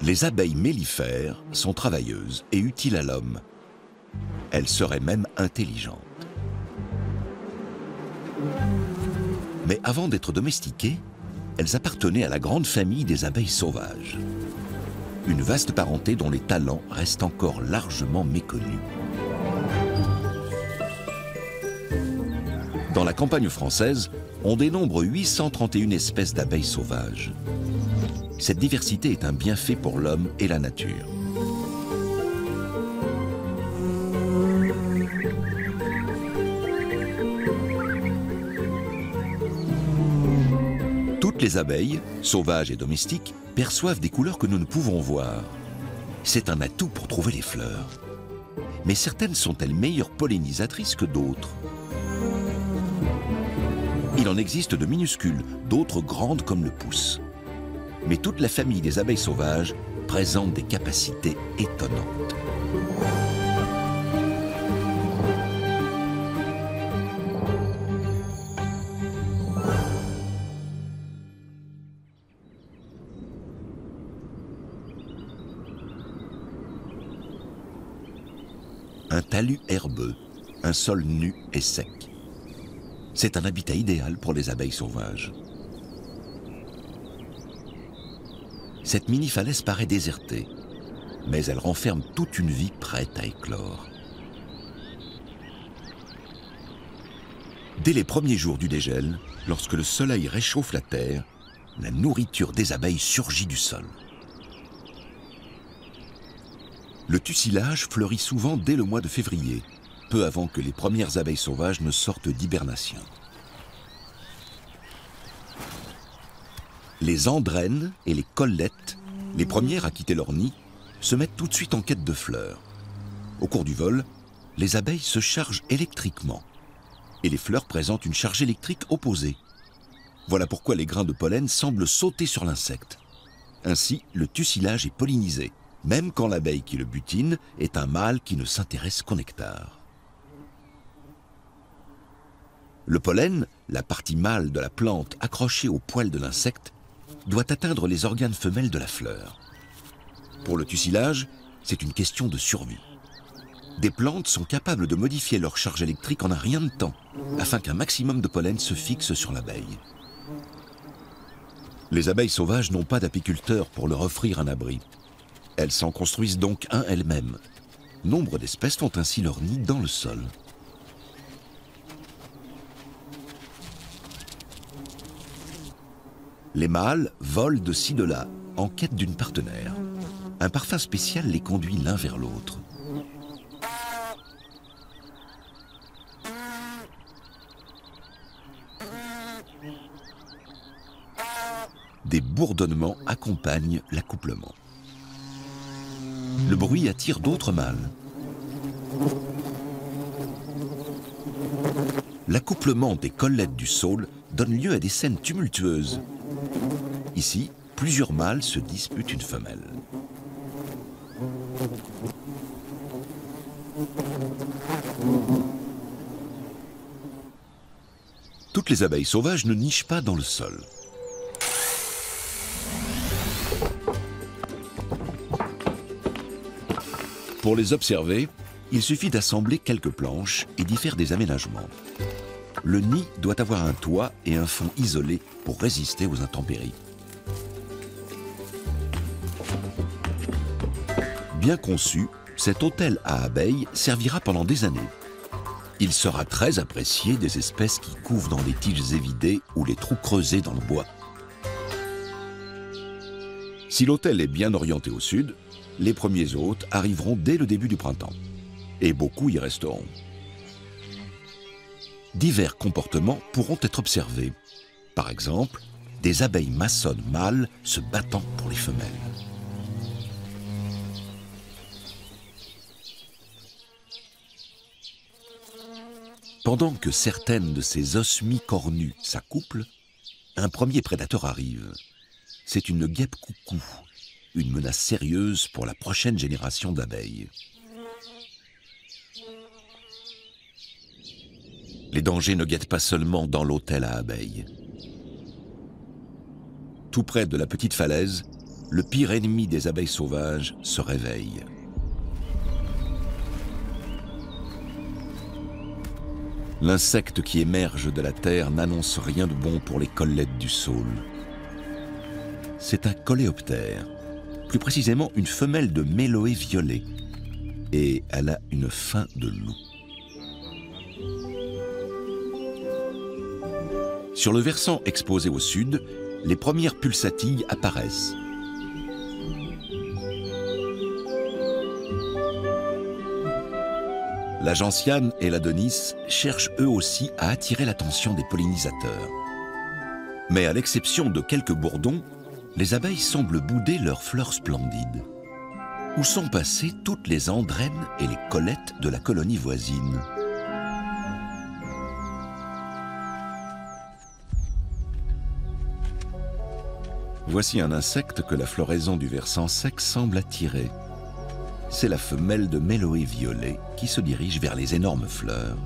Les abeilles mellifères sont travailleuses et utiles à l'homme. Elles seraient même intelligentes. Mais avant d'être domestiquées, elles appartenaient à la grande famille des abeilles sauvages. Une vaste parenté dont les talents restent encore largement méconnus. Dans la campagne française, on dénombre 831 espèces d'abeilles sauvages. Cette diversité est un bienfait pour l'homme et la nature. Toutes les abeilles, sauvages et domestiques, perçoivent des couleurs que nous ne pouvons voir. C'est un atout pour trouver les fleurs. Mais certaines sont-elles meilleures pollinisatrices que d'autres? Il en existe de minuscules, d'autres grandes comme le pouce. Mais toute la famille des abeilles sauvages présente des capacités étonnantes. Un talus herbeux, un sol nu et sec. C'est un habitat idéal pour les abeilles sauvages. Cette mini-falaise paraît désertée, mais elle renferme toute une vie prête à éclore. Dès les premiers jours du dégel, lorsque le soleil réchauffe la terre, la nourriture des abeilles surgit du sol. Le tussilage fleurit souvent dès le mois de février, peu avant que les premières abeilles sauvages ne sortent d'hibernation. Les andrènes et les collettes, les premières à quitter leur nid, se mettent tout de suite en quête de fleurs. Au cours du vol, les abeilles se chargent électriquement et les fleurs présentent une charge électrique opposée. Voilà pourquoi les grains de pollen semblent sauter sur l'insecte. Ainsi, le tussilage est pollinisé, même quand l'abeille qui le butine est un mâle qui ne s'intéresse qu'au nectar. Le pollen, la partie mâle de la plante accrochée au poil de l'insecte, doit atteindre les organes femelles de la fleur. Pour le tussilage, c'est une question de survie. Des plantes sont capables de modifier leur charge électrique en un rien de temps, afin qu'un maximum de pollen se fixe sur l'abeille. Les abeilles sauvages n'ont pas d'apiculteurs pour leur offrir un abri. Elles s'en construisent donc un elles-mêmes. Nombre d'espèces font ainsi leur nid dans le sol. Les mâles volent de ci de là, en quête d'une partenaire. Un parfum spécial les conduit l'un vers l'autre. Des bourdonnements accompagnent l'accouplement. Le bruit attire d'autres mâles. L'accouplement des collettes du saule donne lieu à des scènes tumultueuses. Ici, plusieurs mâles se disputent une femelle. Toutes les abeilles sauvages ne nichent pas dans le sol. Pour les observer, il suffit d'assembler quelques planches et d'y faire des aménagements. Le nid doit avoir un toit et un fond isolé pour résister aux intempéries. Bien conçu, cet hôtel à abeilles servira pendant des années. Il sera très apprécié des espèces qui couvent dans les tiges évidées ou les trous creusés dans le bois. Si l'hôtel est bien orienté au sud, les premiers hôtes arriveront dès le début du printemps. Et beaucoup y resteront. Divers comportements pourront être observés. Par exemple, des abeilles maçonnes mâles se battant pour les femelles. Pendant que certaines de ces osmies cornues s'accouplent, un premier prédateur arrive. C'est une guêpe coucou, une menace sérieuse pour la prochaine génération d'abeilles. Les dangers ne guettent pas seulement dans l'hôtel à abeilles. Tout près de la petite falaise, le pire ennemi des abeilles sauvages se réveille. L'insecte qui émerge de la terre n'annonce rien de bon pour les collettes du saule. C'est un coléoptère, plus précisément une femelle de méloée violet, et elle a une faim de loup. Sur le versant exposé au sud, les premières pulsatilles apparaissent. La gentiane et l'adonis cherchent eux aussi à attirer l'attention des pollinisateurs. Mais à l'exception de quelques bourdons, les abeilles semblent bouder leurs fleurs splendides. Où sont passées toutes les andrènes et les collettes de la colonie voisine? Voici un insecte que la floraison du versant sec semble attirer. C'est la femelle de méloée violet qui se dirige vers les énormes fleurs.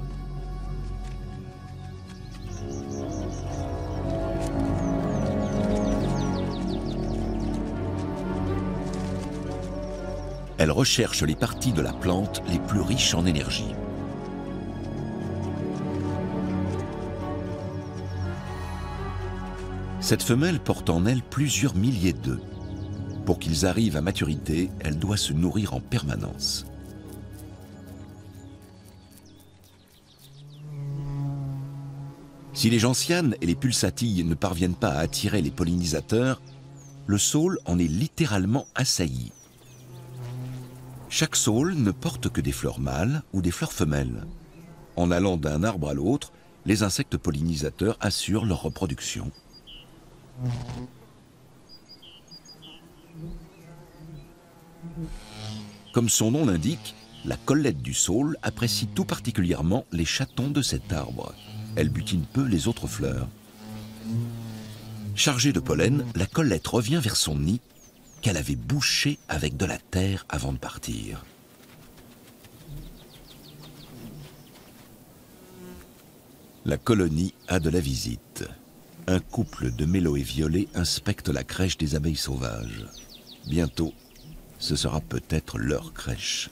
Elle recherche les parties de la plante les plus riches en énergie. Cette femelle porte en elle plusieurs milliers d'œufs. Pour qu'ils arrivent à maturité, elle doit se nourrir en permanence. Si les gentianes et les pulsatilles ne parviennent pas à attirer les pollinisateurs, le saule en est littéralement assailli. Chaque saule ne porte que des fleurs mâles ou des fleurs femelles. En allant d'un arbre à l'autre, les insectes pollinisateurs assurent leur reproduction. Comme son nom l'indique, la collette du saule apprécie tout particulièrement les chatons de cet arbre. Elle butine peu les autres fleurs. Chargée de pollen, la collette revient vers son nid qu'elle avait bouché avec de la terre avant de partir. La colonie a de la visite. Un couple de méloées violets inspecte la crèche des abeilles sauvages. Bientôt, ce sera peut-être leur crèche.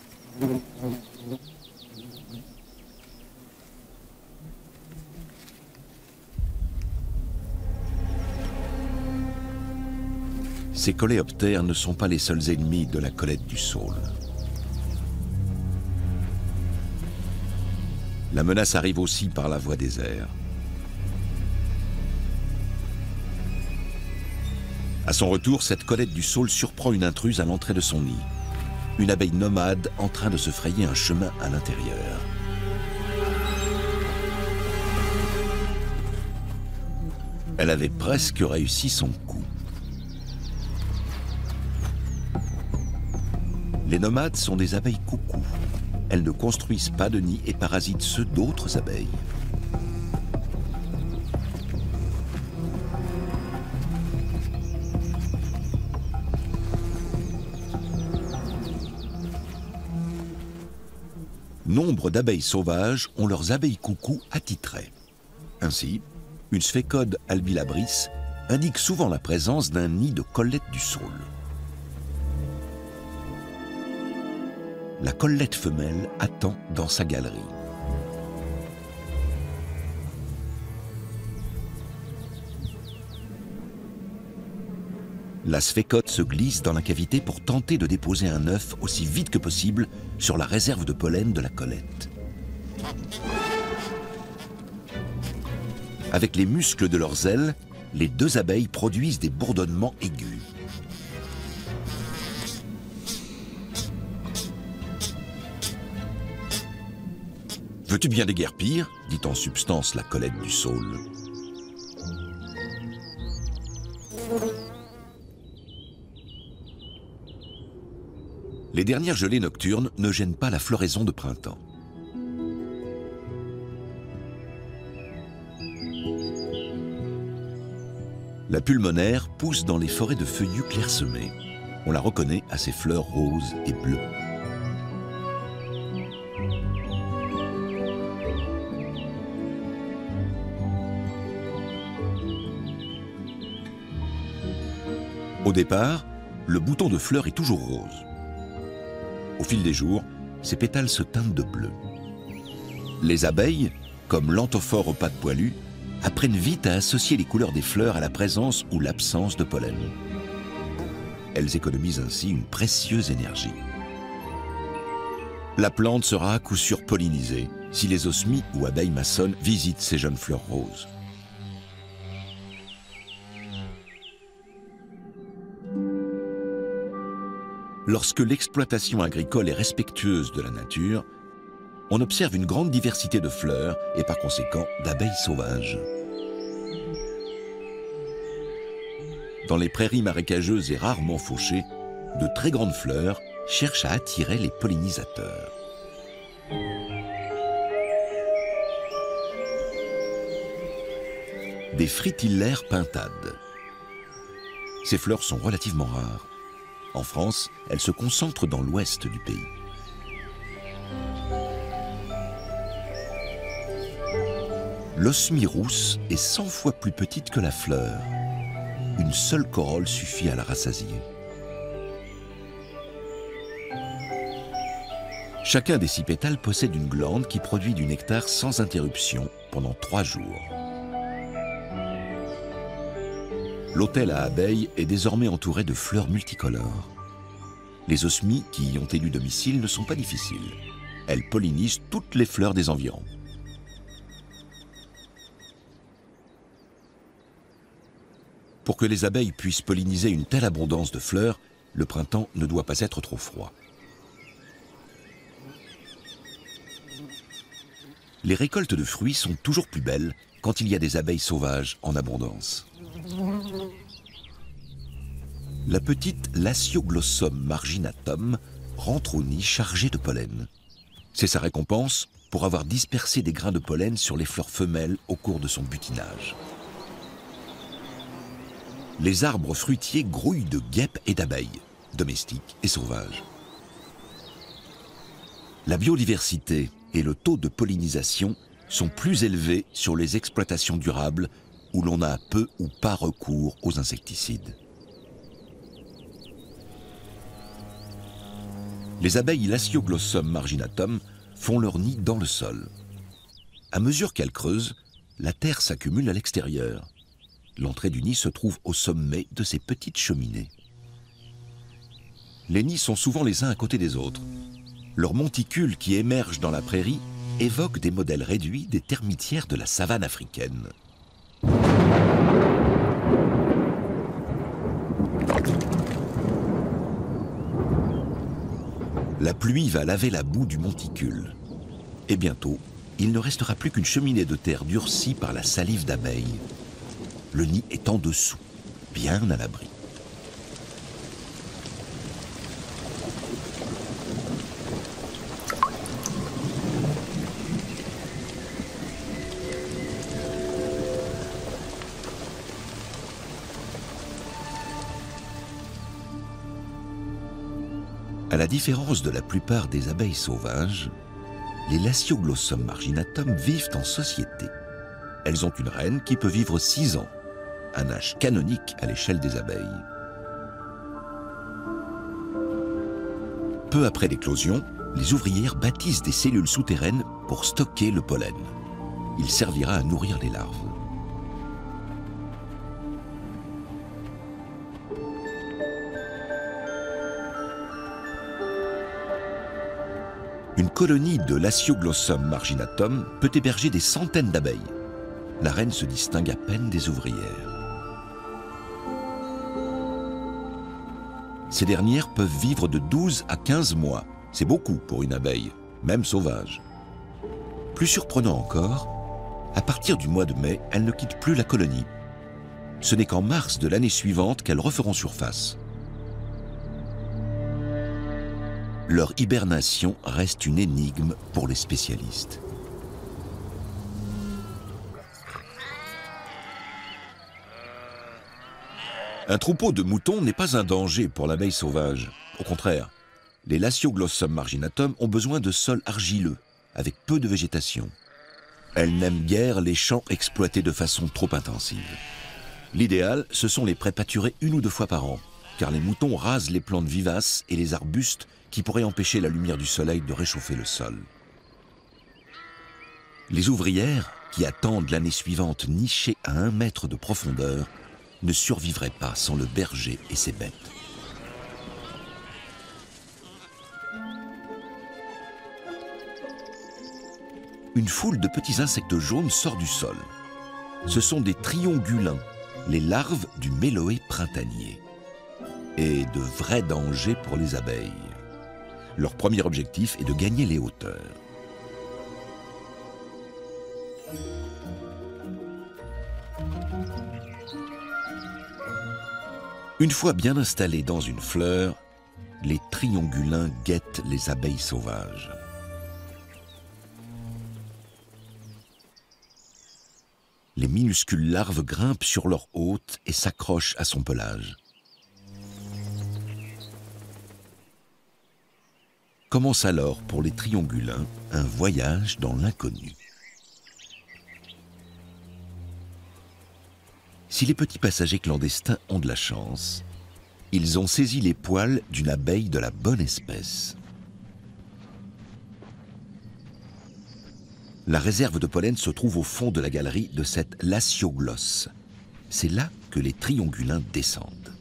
Ces coléoptères ne sont pas les seuls ennemis de la collette du saule. La menace arrive aussi par la voie des airs. À son retour, cette collette du saule surprend une intruse à l'entrée de son nid. Une abeille nomade en train de se frayer un chemin à l'intérieur. Elle avait presque réussi son coup. Les nomades sont des abeilles coucou. Elles ne construisent pas de nid et parasitent ceux d'autres abeilles. Nombre d'abeilles sauvages ont leurs abeilles coucou attitrées. Ainsi, une sphécode albilabris indique souvent la présence d'un nid de collette du saule. La collette femelle attend dans sa galerie. La sphécode se glisse dans la cavité pour tenter de déposer un œuf aussi vite que possible sur la réserve de pollen de la collette. Avec les muscles de leurs ailes, les deux abeilles produisent des bourdonnements aigus. « Veux-tu bien déguerpir » dit en substance la collette du saule. Les dernières gelées nocturnes ne gênent pas la floraison de printemps. La pulmonaire pousse dans les forêts de feuillus clairsemés. On la reconnaît à ses fleurs roses et bleues. Au départ, le bouton de fleur est toujours rose. Au fil des jours, ses pétales se teintent de bleu. Les abeilles, comme l'anthophore aux pattes poilues, apprennent vite à associer les couleurs des fleurs à la présence ou l'absence de pollen. Elles économisent ainsi une précieuse énergie. La plante sera à coup sûr pollinisée si les osmies ou abeilles maçonnes visitent ces jeunes fleurs roses. Lorsque l'exploitation agricole est respectueuse de la nature, on observe une grande diversité de fleurs et par conséquent d'abeilles sauvages. Dans les prairies marécageuses et rarement fauchées, de très grandes fleurs cherchent à attirer les pollinisateurs. Des fritillaires pintades. Ces fleurs sont relativement rares. En France, elles se concentrent dans l'ouest du pays. L'osmie rousse est 100 fois plus petite que la fleur. Une seule corolle suffit à la rassasier. Chacun des 6 pétales possède une glande qui produit du nectar sans interruption pendant 3 jours. L'autel à abeilles est désormais entouré de fleurs multicolores. Les osmies qui y ont élu domicile ne sont pas difficiles. Elles pollinisent toutes les fleurs des environs. Pour que les abeilles puissent polliniser une telle abondance de fleurs, le printemps ne doit pas être trop froid. Les récoltes de fruits sont toujours plus belles quand il y a des abeilles sauvages en abondance. La petite Lasioglossum marginatum rentre au nid chargée de pollen. C'est sa récompense pour avoir dispersé des grains de pollen sur les fleurs femelles au cours de son butinage. Les arbres fruitiers grouillent de guêpes et d'abeilles, domestiques et sauvages. La biodiversité et le taux de pollinisation sont plus élevés sur les exploitations durables où l'on a peu ou pas recours aux insecticides. Les abeilles Lasioglossum marginatum font leur nid dans le sol. À mesure qu'elles creusent, la terre s'accumule à l'extérieur. L'entrée du nid se trouve au sommet de ces petites cheminées. Les nids sont souvent les uns à côté des autres. Leurs monticules qui émergent dans la prairie évoquent des modèles réduits des termitières de la savane africaine. La pluie va laver la boue du monticule. Et bientôt, il ne restera plus qu'une cheminée de terre durcie par la salive d'abeilles. Le nid est en dessous, bien à l'abri. À la différence de la plupart des abeilles sauvages, les Lasioglossum marginatum vivent en société. Elles ont une reine qui peut vivre 6 ans, un âge canonique à l'échelle des abeilles. Peu après l'éclosion, les ouvrières bâtissent des cellules souterraines pour stocker le pollen. Il servira à nourrir les larves. Une colonie de Lasioglossum marginatum peut héberger des centaines d'abeilles. La reine se distingue à peine des ouvrières. Ces dernières peuvent vivre de 12 à 15 mois. C'est beaucoup pour une abeille, même sauvage. Plus surprenant encore, à partir du mois de mai, elles ne quittent plus la colonie. Ce n'est qu'en mars de l'année suivante qu'elles referont surface. Leur hibernation reste une énigme pour les spécialistes. Un troupeau de moutons n'est pas un danger pour l'abeille sauvage. Au contraire, les Lasioglossum marginatum ont besoin de sols argileux, avec peu de végétation. Elles n'aiment guère les champs exploités de façon trop intensive. L'idéal, ce sont les prés pâturés 1 ou 2 fois par an, car les moutons rasent les plantes vivaces et les arbustes qui pourraient empêcher la lumière du soleil de réchauffer le sol. Les ouvrières, qui attendent l'année suivante nichées à 1 mètre de profondeur, ne survivraient pas sans le berger et ses bêtes. Une foule de petits insectes jaunes sort du sol. Ce sont des triongulins, les larves du méloé printanier. Et de vrais dangers pour les abeilles. Leur premier objectif est de gagner les hauteurs. Une fois bien installés dans une fleur, les triongulins guettent les abeilles sauvages. Les minuscules larves grimpent sur leur hôte et s'accrochent à son pelage. Commence alors pour les triongulins un voyage dans l'inconnu. Si les petits passagers clandestins ont de la chance, ils ont saisi les poils d'une abeille de la bonne espèce. La réserve de pollen se trouve au fond de la galerie de cette lasioglosse. C'est là que les triongulins descendent.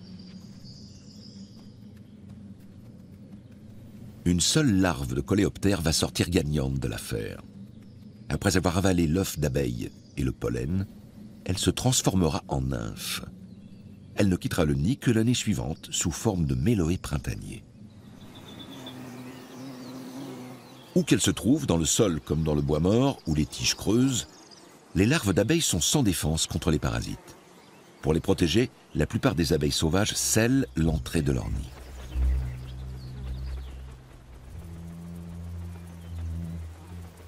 Une seule larve de coléoptère va sortir gagnante de l'affaire. Après avoir avalé l'œuf d'abeille et le pollen, elle se transformera en nymphe. Elle ne quittera le nid que l'année suivante sous forme de méloé printanier. Où qu'elles se trouvent, dans le sol comme dans le bois mort ou les tiges creuses, les larves d'abeilles sont sans défense contre les parasites. Pour les protéger, la plupart des abeilles sauvages scellent l'entrée de leur nid.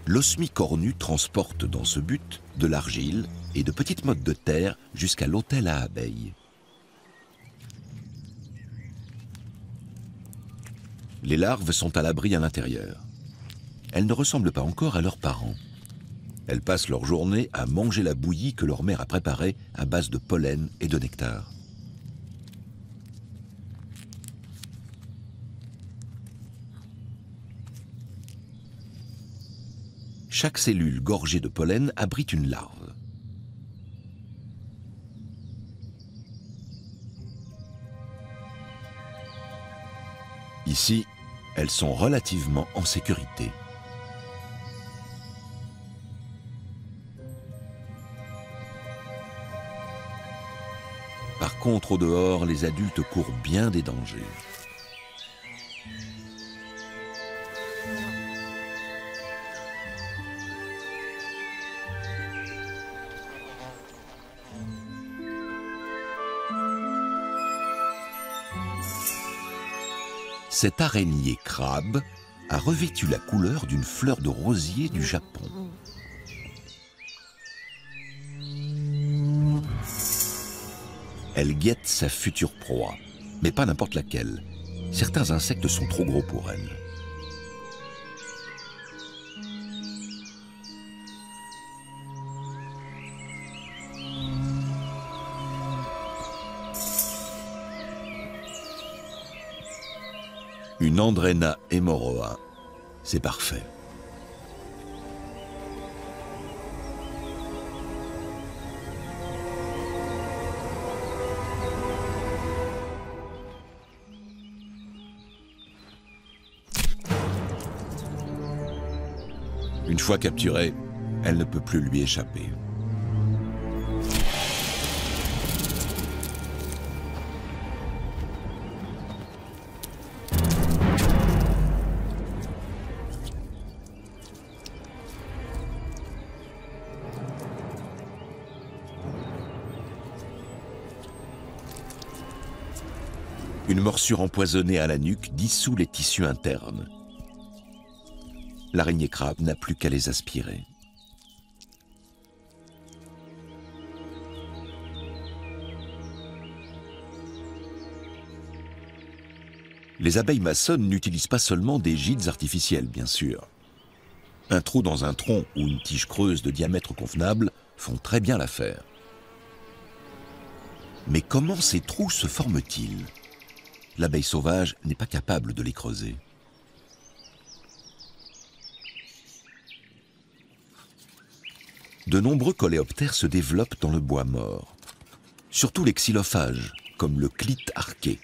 L'osmie cornue transporte dans ce but de l'argile et de petites mottes de terre jusqu'à l'hôtel à abeilles. Les larves sont à l'abri à l'intérieur. Elles ne ressemblent pas encore à leurs parents. Elles passent leur journée à manger la bouillie que leur mère a préparée à base de pollen et de nectar. Chaque cellule gorgée de pollen abrite une larve. Ici, elles sont relativement en sécurité. Par contre, au dehors, les adultes courent bien des dangers. Cette araignée crabe a revêtu la couleur d'une fleur de rosier du Japon. Elle guette sa future proie, mais pas n'importe laquelle. Certains insectes sont trop gros pour elle. Une Andrena Hemorrhoa, c'est parfait. Une fois capturée, elle ne peut plus lui échapper. Une morsure empoisonnée à la nuque dissout les tissus internes. L'araignée crabe n'a plus qu'à les aspirer. Les abeilles maçonnes n'utilisent pas seulement des gîtes artificiels, bien sûr. Un trou dans un tronc ou une tige creuse de diamètre convenable font très bien l'affaire. Mais comment ces trous se forment-ils ? l'abeille sauvage n'est pas capable de les creuser. De nombreux coléoptères se développent dans le bois mort. Surtout les xylophages, comme le clite arqué.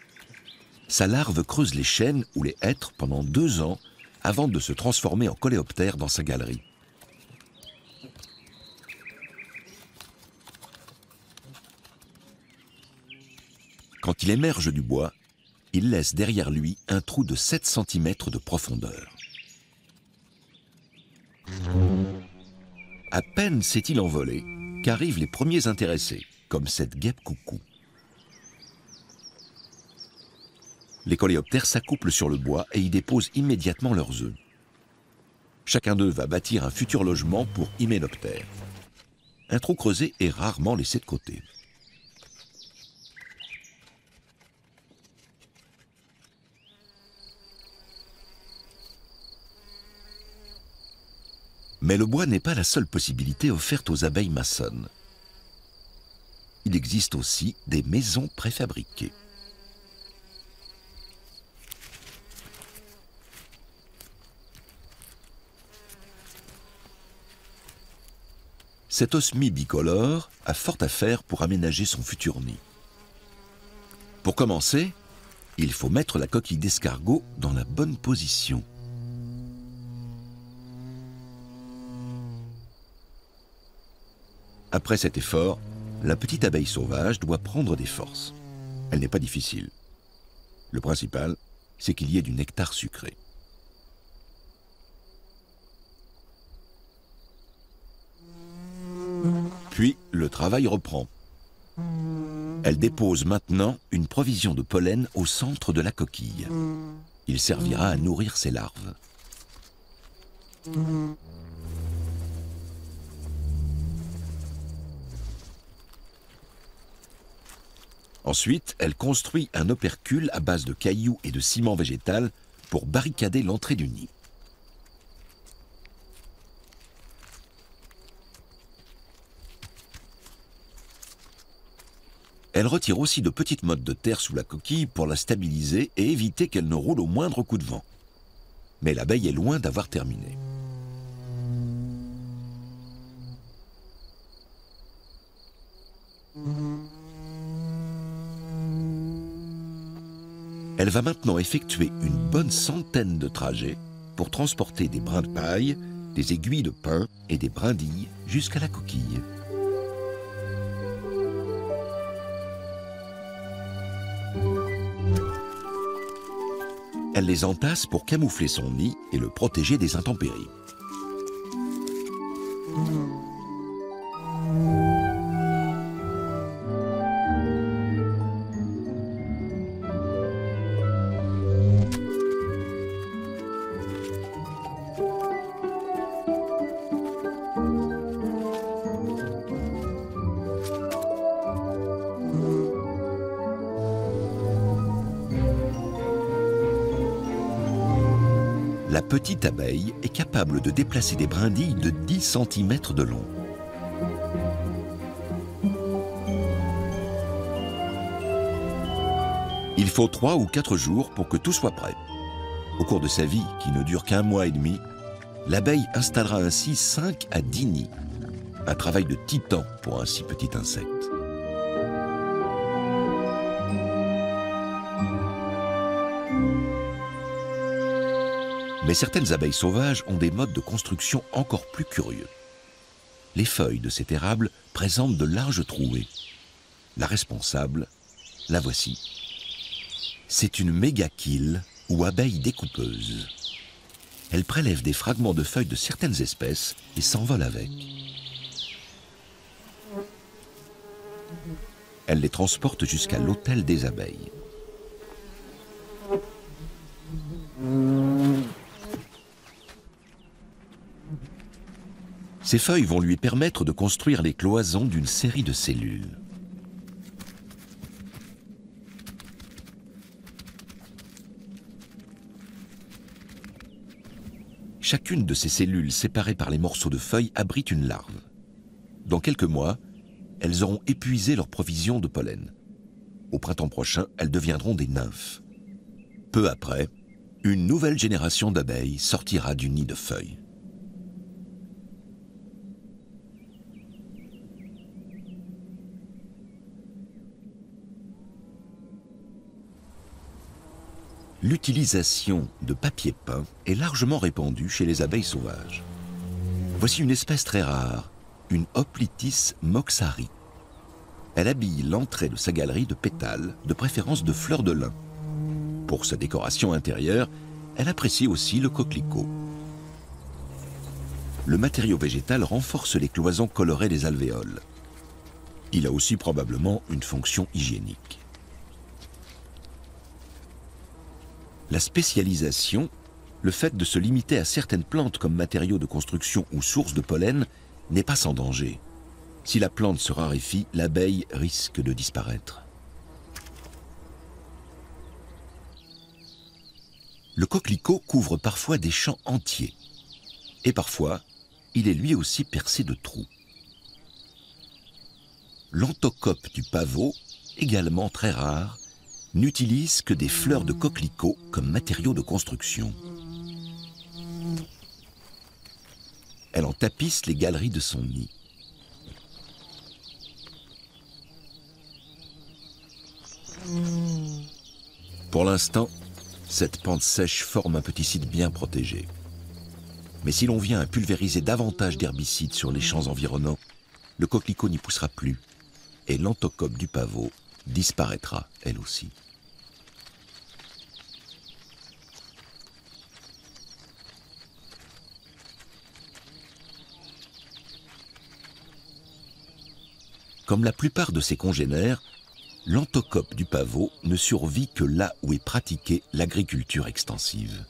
Sa larve creuse les chênes ou les hêtres pendant 2 ans avant de se transformer en coléoptère dans sa galerie. Quand il émerge du bois, il laisse derrière lui un trou de 7 cm de profondeur. À peine s'est-il envolé qu'arrivent les premiers intéressés, comme cette guêpe coucou. Les coléoptères s'accouplent sur le bois et y déposent immédiatement leurs œufs. Chacun d'eux va bâtir un futur logement pour hyménoptères. Un trou creusé est rarement laissé de côté. Mais le bois n'est pas la seule possibilité offerte aux abeilles maçonnes. Il existe aussi des maisons préfabriquées. Cette osmie bicolore a fort à faire pour aménager son futur nid. Pour commencer, il faut mettre la coquille d'escargot dans la bonne position. Après cet effort, la petite abeille sauvage doit prendre des forces. Elle n'est pas difficile. Le principal, c'est qu'il y ait du nectar sucré. Puis, le travail reprend. Elle dépose maintenant une provision de pollen au centre de la coquille. Il servira à nourrir ses larves. Ensuite, elle construit un opercule à base de cailloux et de ciment végétal pour barricader l'entrée du nid. Elle retire aussi de petites mottes de terre sous la coquille pour la stabiliser et éviter qu'elle ne roule au moindre coup de vent. Mais l'abeille est loin d'avoir terminé. Elle va maintenant effectuer une bonne centaine de trajets pour transporter des brins de paille, des aiguilles de pin et des brindilles jusqu'à la coquille. Elle les entasse pour camoufler son nid et le protéger des intempéries. La petite abeille est capable de déplacer des brindilles de 10 cm de long. Il faut 3 ou 4 jours pour que tout soit prêt. Au cours de sa vie, qui ne dure qu'1 mois et demi, l'abeille installera ainsi 5 à 10 nids. Un travail de titan pour un si petit insecte. Mais certaines abeilles sauvages ont des modes de construction encore plus curieux. Les feuilles de cet érable présentent de larges trouées. La responsable, la voici. C'est une mégachile ou abeille découpeuse. Elle prélève des fragments de feuilles de certaines espèces et s'envole avec. Elle les transporte jusqu'à l'hôtel des abeilles. Ces feuilles vont lui permettre de construire les cloisons d'une série de cellules. Chacune de ces cellules séparées par les morceaux de feuilles abrite une larve. Dans quelques mois, elles auront épuisé leur provision de pollen. Au printemps prochain, elles deviendront des nymphes. Peu après, une nouvelle génération d'abeilles sortira du nid de feuilles. L'utilisation de papier peint est largement répandue chez les abeilles sauvages. Voici une espèce très rare, une Hoplitis moxari. Elle habille l'entrée de sa galerie de pétales, de préférence de fleurs de lin. Pour sa décoration intérieure, elle apprécie aussi le coquelicot. Le matériau végétal renforce les cloisons colorées des alvéoles. Il a aussi probablement une fonction hygiénique. La spécialisation, le fait de se limiter à certaines plantes comme matériaux de construction ou source de pollen, n'est pas sans danger. Si la plante se raréfie, l'abeille risque de disparaître. Le coquelicot couvre parfois des champs entiers. Et parfois, il est lui aussi percé de trous. L'anthocope du pavot, également très rare, n'utilise que des fleurs de coquelicot comme matériau de construction. Elle en tapisse les galeries de son nid. Pour l'instant, cette pente sèche forme un petit site bien protégé. Mais si l'on vient à pulvériser davantage d'herbicides sur les champs environnants, le coquelicot n'y poussera plus et l'anthocope du pavot disparaîtra elle aussi. Comme la plupart de ses congénères, l'anthocope du pavot ne survit que là où est pratiquée l'agriculture extensive.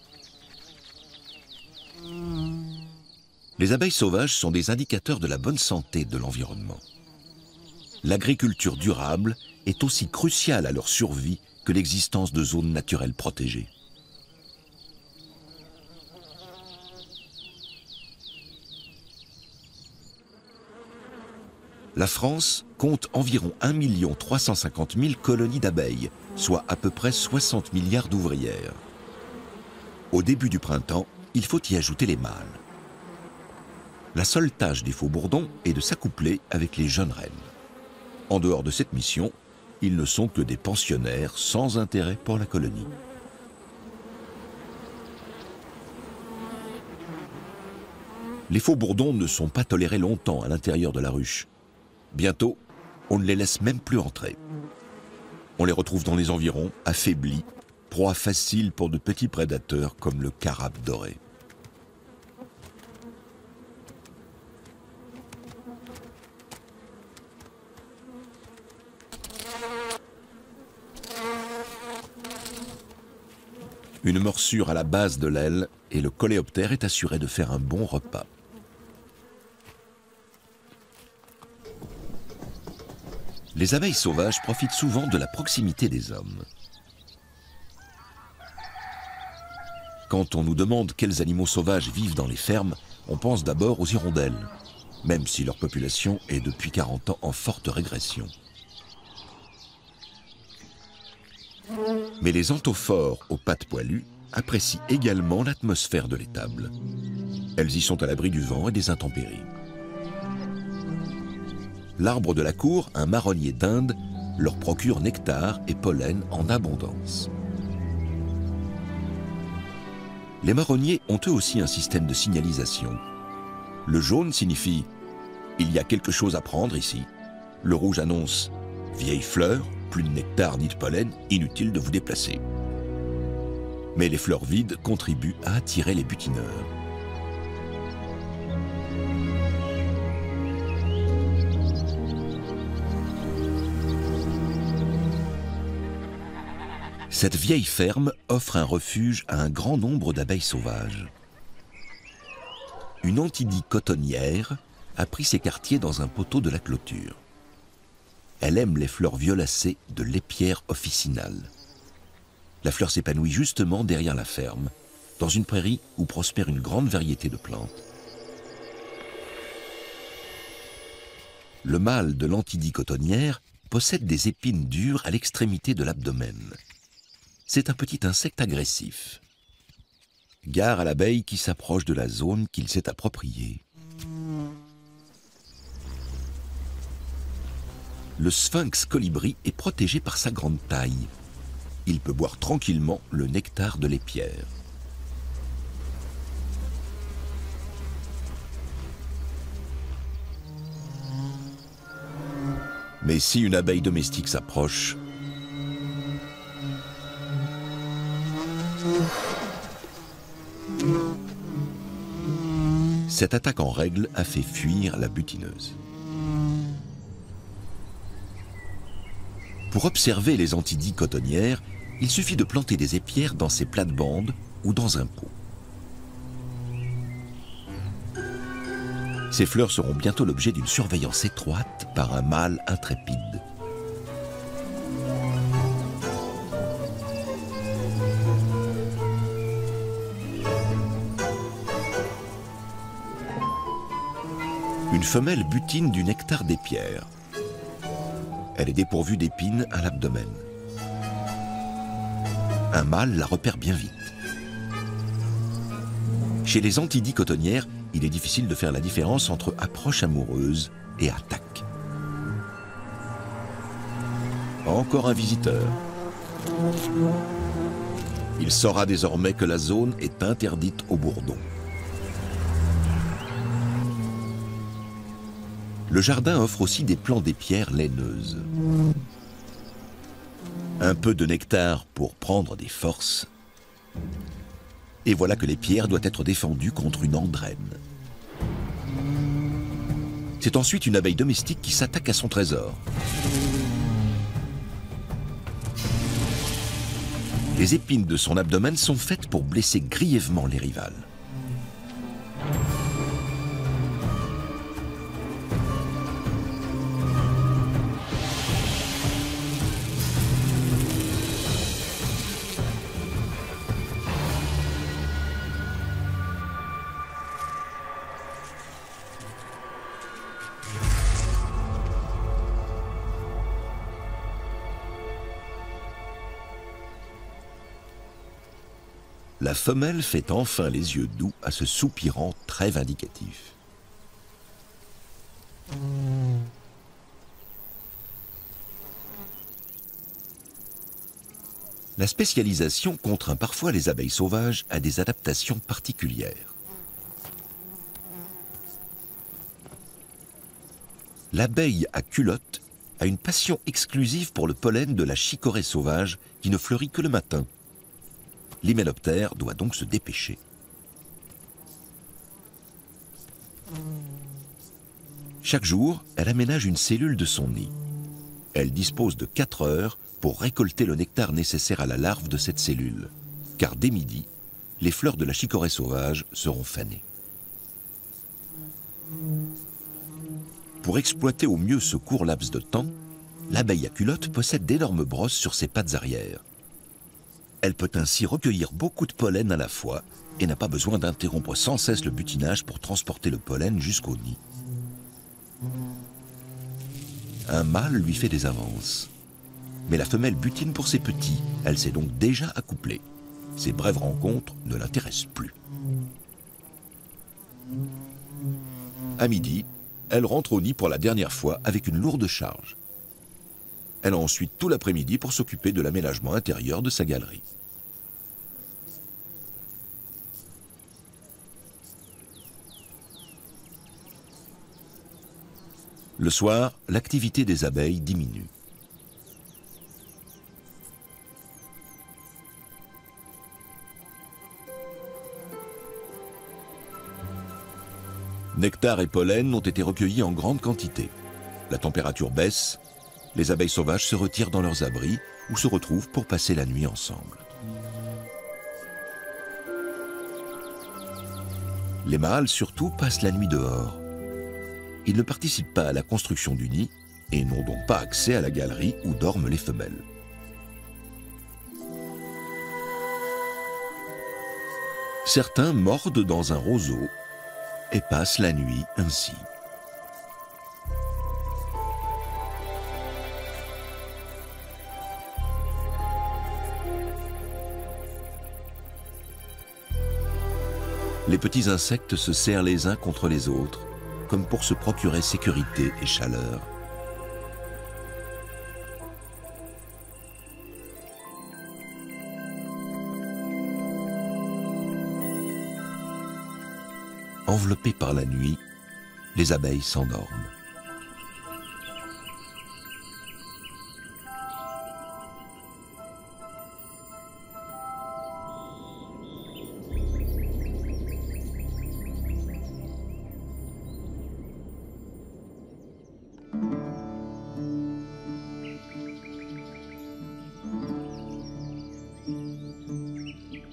Les abeilles sauvages sont des indicateurs de la bonne santé de l'environnement. L'agriculture durable est aussi cruciale à leur survie que l'existence de zones naturelles protégées. La France compte environ 1 350 000 colonies d'abeilles, soit à peu près 60 milliards d'ouvrières. Au début du printemps, il faut y ajouter les mâles. La seule tâche des faux-bourdons est de s'accoupler avec les jeunes reines. En dehors de cette mission, ils ne sont que des pensionnaires sans intérêt pour la colonie. Les faux-bourdons ne sont pas tolérés longtemps à l'intérieur de la ruche. Bientôt, on ne les laisse même plus entrer. On les retrouve dans les environs, affaiblis, proie facile pour de petits prédateurs comme le carabe doré. Une morsure à la base de l'aile et le coléoptère est assuré de faire un bon repas. Les abeilles sauvages profitent souvent de la proximité des hommes. Quand on nous demande quels animaux sauvages vivent dans les fermes, on pense d'abord aux hirondelles, même si leur population est depuis 40 ans en forte régression. Mais les anthophores aux pattes poilues apprécient également l'atmosphère de l'étable. Elles y sont à l'abri du vent et des intempéries. L'arbre de la cour, un marronnier d'Inde, leur procure nectar et pollen en abondance. Les marronniers ont eux aussi un système de signalisation. Le jaune signifie « il y a quelque chose à prendre ici ». Le rouge annonce « vieille fleur, plus de nectar ni de pollen, inutile de vous déplacer ». Mais les fleurs vides contribuent à attirer les butineurs. Cette vieille ferme offre un refuge à un grand nombre d'abeilles sauvages. Une Antidie cotonnière a pris ses quartiers dans un poteau de la clôture. Elle aime les fleurs violacées de l'épierre officinale. La fleur s'épanouit justement derrière la ferme, dans une prairie où prospère une grande variété de plantes. Le mâle de l'Antidie cotonnière possède des épines dures à l'extrémité de l'abdomen. c'est un petit insecte agressif. Gare à l'abeille qui s'approche de la zone qu'il s'est appropriée. Le sphinx colibri est protégé par sa grande taille. Il peut boire tranquillement le nectar de l'épierre. Mais si une abeille domestique s'approche, cette attaque en règle a fait fuir la butineuse. Pour observer les anthidies cotonnières, il suffit de planter des épierres dans ces plates-bandes ou dans un pot. Ces fleurs seront bientôt l'objet d'une surveillance étroite par un mâle intrépide. Une femelle butine du nectar des pierres. Elle est dépourvue d'épines à l'abdomen. Un mâle la repère bien vite. Chez les anthidies cotonnières, il est difficile de faire la différence entre approche amoureuse et attaque. Encore un visiteur. Il saura désormais que la zone est interdite aux bourdons. Le jardin offre aussi des plants d'épierres laineuses. Un peu de nectar pour prendre des forces. Et voilà que l'épierre doit être défendue contre une andrène. C'est ensuite une abeille domestique qui s'attaque à son trésor. Les épines de son abdomen sont faites pour blesser grièvement les rivales. La femelle fait enfin les yeux doux à ce soupirant très vindicatif. La spécialisation contraint parfois les abeilles sauvages à des adaptations particulières. L'abeille à culotte a une passion exclusive pour le pollen de la chicorée sauvage qui ne fleurit que le matin. L'hyménoptère doit donc se dépêcher. Chaque jour, elle aménage une cellule de son nid. Elle dispose de 4 heures pour récolter le nectar nécessaire à la larve de cette cellule, car dès midi, les fleurs de la chicorée sauvage seront fanées. Pour exploiter au mieux ce court laps de temps, l'abeille à culotte possède d'énormes brosses sur ses pattes arrière. Elle peut ainsi recueillir beaucoup de pollen à la fois et n'a pas besoin d'interrompre sans cesse le butinage pour transporter le pollen jusqu'au nid. Un mâle lui fait des avances. Mais la femelle butine pour ses petits, elle s'est donc déjà accouplée. Ces brèves rencontres ne l'intéressent plus. À midi, elle rentre au nid pour la dernière fois avec une lourde charge. Elle a ensuite tout l'après-midi pour s'occuper de l'aménagement intérieur de sa galerie. Le soir, l'activité des abeilles diminue. Nectar et pollen ont été recueillis en grande quantité. La température baisse, les abeilles sauvages se retirent dans leurs abris ou se retrouvent pour passer la nuit ensemble. Les mâles surtout passent la nuit dehors. Ils ne participent pas à la construction du nid et n'ont donc pas accès à la galerie où dorment les femelles. Certains mordent dans un roseau et passent la nuit ainsi. Les petits insectes se serrent les uns contre les autres, comme pour se procurer sécurité et chaleur. Enveloppées par la nuit, les abeilles s'endorment.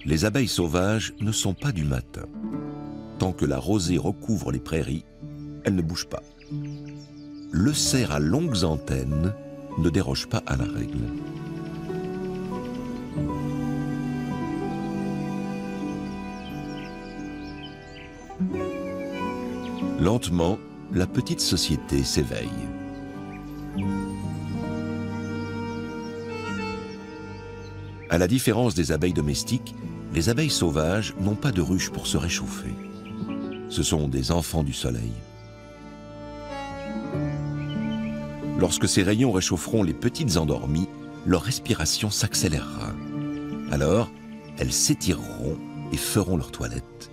Les abeilles sauvages ne sont pas du matin. Tant que la rosée recouvre les prairies, elles ne bougent pas. Le cerf à longues antennes ne déroge pas à la règle. Lentement, la petite société s'éveille. À la différence des abeilles domestiques, les abeilles sauvages n'ont pas de ruche pour se réchauffer. Ce sont des enfants du soleil. Lorsque ces rayons réchaufferont les petites endormies, leur respiration s'accélérera. Alors, elles s'étireront et feront leur toilette.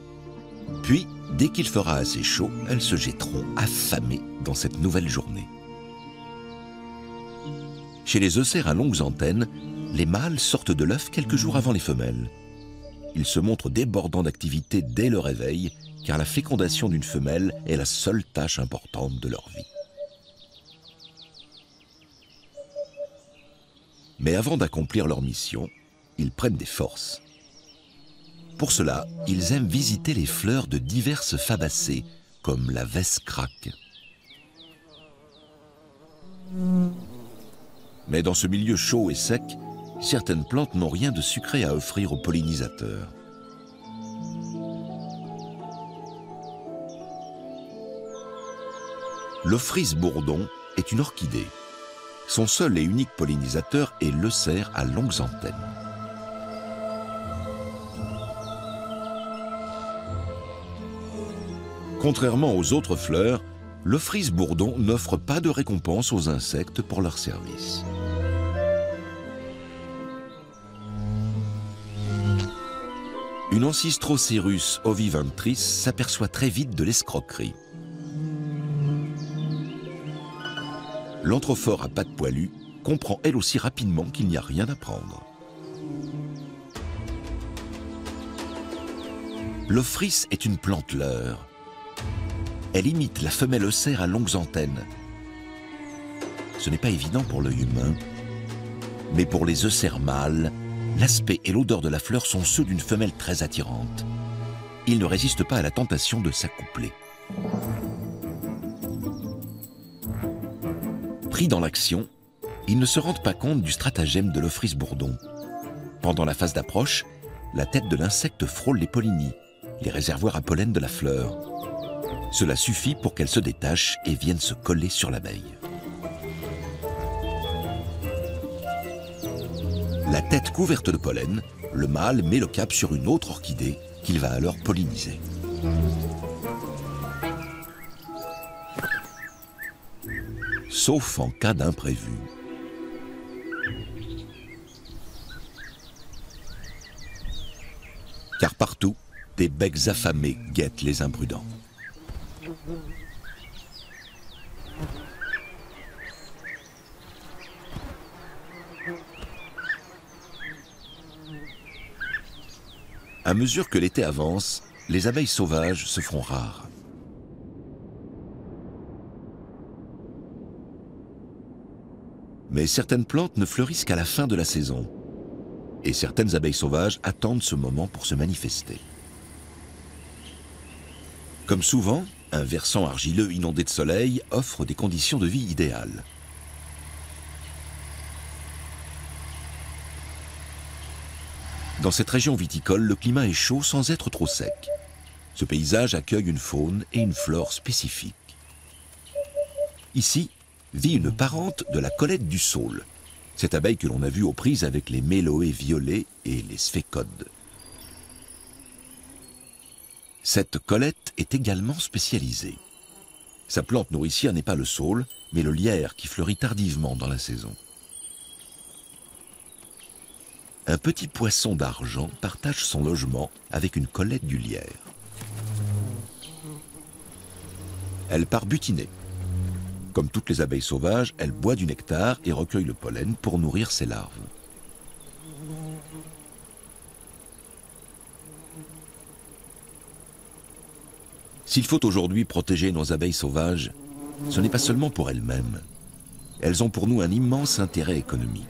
Puis, dès qu'il fera assez chaud, elles se jetteront affamées dans cette nouvelle journée. Chez les eucères à longues antennes, les mâles sortent de l'œuf quelques jours avant les femelles. Ils se montrent débordants d'activité dès le réveil, car la fécondation d'une femelle est la seule tâche importante de leur vie. Mais avant d'accomplir leur mission, ils prennent des forces. Pour cela, ils aiment visiter les fleurs de diverses fabacées, comme la vescraque. Mais dans ce milieu chaud et sec, certaines plantes n'ont rien de sucré à offrir aux pollinisateurs. L'Ophrys bourdon est une orchidée. Son seul et unique pollinisateur est l'eucère à longues antennes. Contrairement aux autres fleurs, l'Ophrys bourdon n'offre pas de récompense aux insectes pour leur service. Une Ancystrocerus oviventris s'aperçoit très vite de l'escroquerie. L'anthrophore à pattes poilues comprend elle aussi rapidement qu'il n'y a rien à prendre. L'Ophrys est une plante leurre. Elle imite la femelle eucère à longues antennes. Ce n'est pas évident pour l'œil humain, mais pour les eucères mâles, l'aspect et l'odeur de la fleur sont ceux d'une femelle très attirante. Ils ne résistent pas à la tentation de s'accoupler. Pris dans l'action, ils ne se rendent pas compte du stratagème de l'Ophrys bourdon. Pendant la phase d'approche, la tête de l'insecte frôle les pollinies, les réservoirs à pollen de la fleur. Cela suffit pour qu'elle se détache et vienne se coller sur l'abeille. La tête couverte de pollen, le mâle met le cap sur une autre orchidée qu'il va alors polliniser. Sauf en cas d'imprévu. Car partout, des becs affamés guettent les imprudents. À mesure que l'été avance, les abeilles sauvages se font rares. Mais certaines plantes ne fleurissent qu'à la fin de la saison. Et certaines abeilles sauvages attendent ce moment pour se manifester. Comme souvent, un versant argileux inondé de soleil offre des conditions de vie idéales. Dans cette région viticole, le climat est chaud sans être trop sec. Ce paysage accueille une faune et une flore spécifiques. Ici vit une parente de la collette du saule, cette abeille que l'on a vue aux prises avec les méloées violets et les sphécodes. Cette Colette est également spécialisée. Sa plante nourricière n'est pas le saule, mais le lierre qui fleurit tardivement dans la saison. Un petit poisson d'argent partage son logement avec une Colette du lierre. Elle part butiner. Comme toutes les abeilles sauvages, elle boit du nectar et recueille le pollen pour nourrir ses larves. S'il faut aujourd'hui protéger nos abeilles sauvages, ce n'est pas seulement pour elles-mêmes. Elles ont pour nous un immense intérêt économique.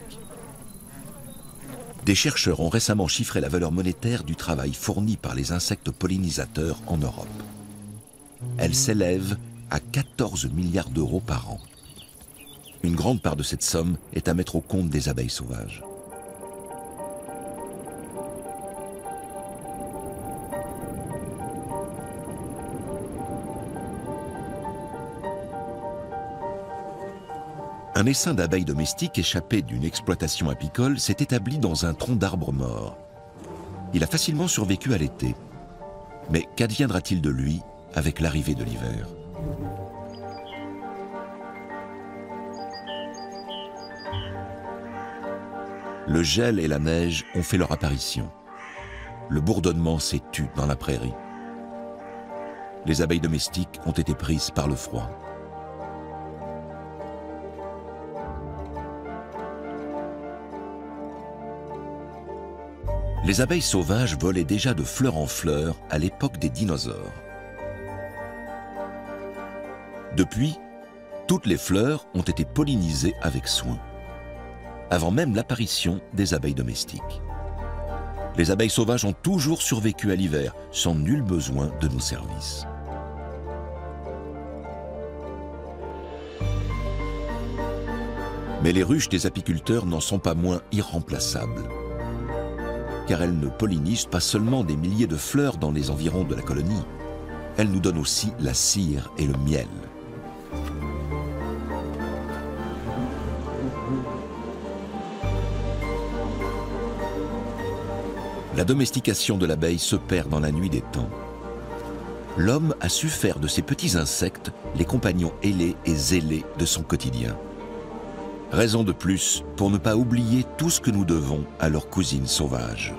Des chercheurs ont récemment chiffré la valeur monétaire du travail fourni par les insectes pollinisateurs en Europe. Elle s'élève à 14 milliards d'euros par an. Une grande part de cette somme est à mettre au compte des abeilles sauvages. Un essaim d'abeilles domestiques échappé d'une exploitation apicole s'est établi dans un tronc d'arbre mort. Il a facilement survécu à l'été. Mais qu'adviendra-t-il de lui avec l'arrivée de l'hiver ? Le gel et la neige ont fait leur apparition. Le bourdonnement s'est tu dans la prairie. Les abeilles domestiques ont été prises par le froid. Les abeilles sauvages volaient déjà de fleur en fleur à l'époque des dinosaures. Depuis, toutes les fleurs ont été pollinisées avec soin, avant même l'apparition des abeilles domestiques. Les abeilles sauvages ont toujours survécu à l'hiver, sans nul besoin de nos services. Mais les ruches des apiculteurs n'en sont pas moins irremplaçables, car elles ne pollinisent pas seulement des milliers de fleurs dans les environs de la colonie, elles nous donnent aussi la cire et le miel. La domestication de l'abeille se perd dans la nuit des temps. L'homme a su faire de ces petits insectes les compagnons ailés et zélés de son quotidien. Raison de plus pour ne pas oublier tout ce que nous devons à leurs cousines sauvages.